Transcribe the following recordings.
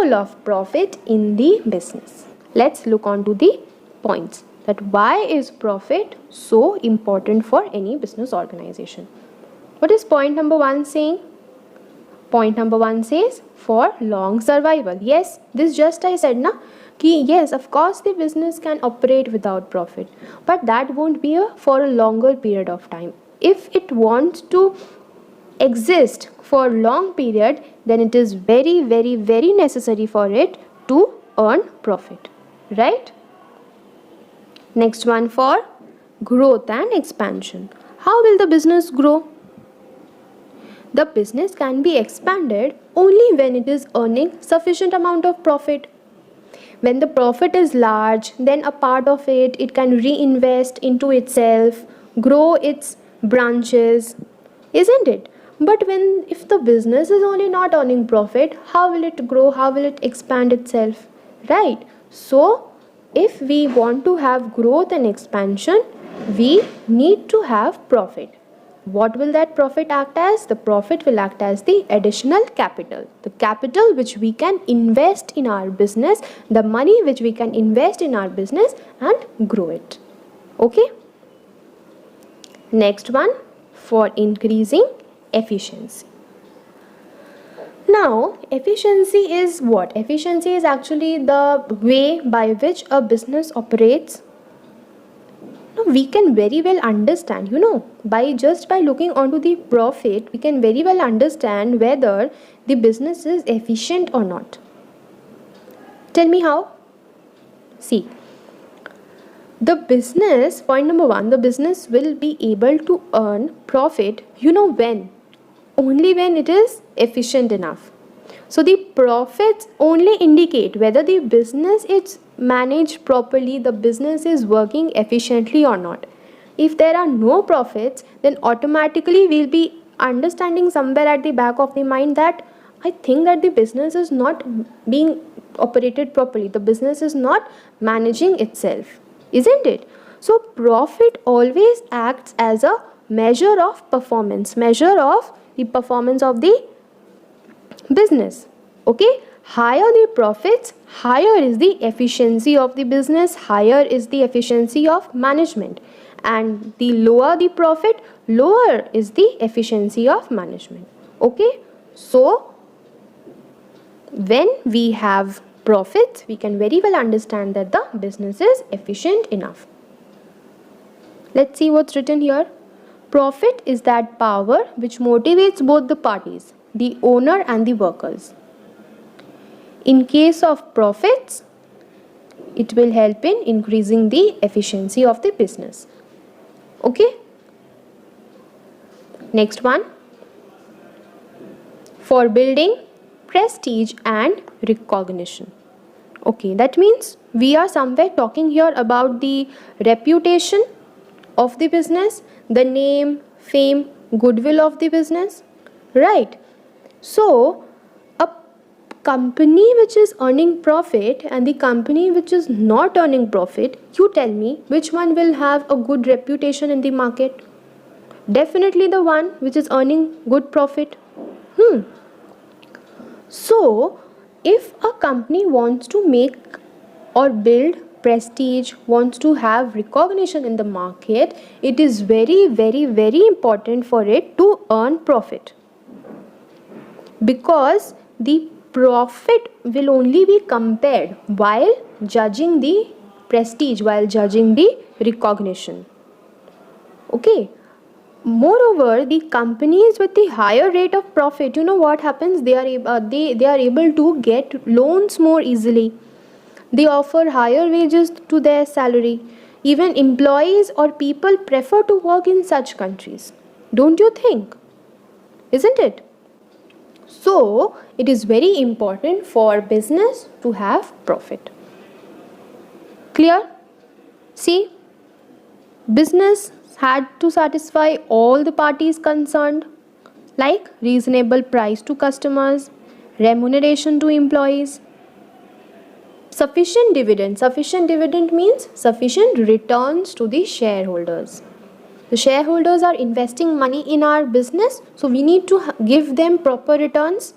role of profit in the business. Let's look on to the points that why is profit so important for any business organization. What is point number 1 saying? Point number 1 says for long survival. Yes, this just I said na ki yes, of course the business can operate without profit, but that won't be for a longer period of time. If it wants to exist for long period, then it is very necessary for it to earn profit, right? Next one, for growth and expansion. How will the business grow? The business can be expanded only when it is earning sufficient amount of profit. When the profit is large, then a part of it can reinvest into itself, grow its branches, isn't it? But if the business is only not earning profit, how will it grow? How will it expand itself? Right? So, if we want to have growth and expansion, we need to have profit. What will that profit act as? The profit will act as the additional capital. The capital which we can invest in our business, the money which we can invest in our business and grow it. Okay? Next one, for increasing efficiency. Now, efficiency is what? Efficiency is actually the way by which a business operates. Now, we can very well understand, by looking onto the profit, we can very well understand whether the business is efficient or not. Tell me how? See, the business, point number 1, the business will be able to earn profit, when? Only when it is efficient enough. So the profits only indicate whether the business is managed properly, the business is working efficiently or not. If there are no profits, then automatically we'll be understanding somewhere at the back of the mind that I think that the business is not being operated properly. The business is not managing itself, isn't it? So profit always acts as a measure of performance, measure of the performance of the business. Okay, higher the profits, higher is the efficiency of the business, higher is the efficiency of management, and the lower the profit, lower is the efficiency of management. Okay, so when we have profits, we can very well understand that the business is efficient enough. Let's see what's written here. Profit is that power which motivates both the parties, the owner and the workers. In case of profits, it will help in increasing the efficiency of the business. Okay? Next one. For building prestige and recognition. Okay, that means we are somewhere talking here about the reputation of the business, the name, fame, goodwill of the business, right? So, a company which is earning profit and the company which is not earning profit, you tell me which one will have a good reputation in the market? Definitely the one which is earning good profit. So, if a company wants to make or build prestige, wants to have recognition in the market, it is very important for it to earn profit, because the profit will only be compared while judging the prestige, while judging the recognition. Okay. Moreover, the companies with the higher rate of profit, what happens? They are able to get loans more easily. They offer higher wages to their salary. Even employees or people prefer to work in such countries. Don't you think? Isn't it? So, it is very important for business to have profit. Clear? See, business had to satisfy all the parties concerned, like reasonable price to customers, remuneration to employees, sufficient dividend. Sufficient dividend means sufficient returns to the shareholders. The shareholders are investing money in our business, so we need to give them proper returns.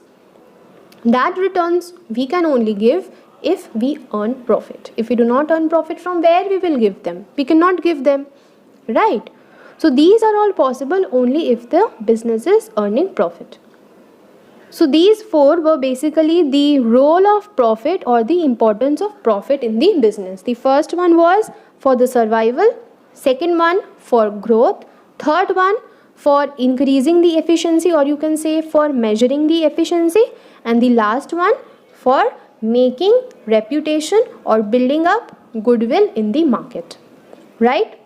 That returns we can only give if we earn profit. If we do not earn profit, from where we will give them? We cannot give them, right? So these are all possible only if the business is earning profit. So these four were basically the role of profit or the importance of profit in the business. The first one was for the survival, second one for growth, third one for increasing the efficiency, or you can say for measuring the efficiency, and the last one for making reputation or building up goodwill in the market, right?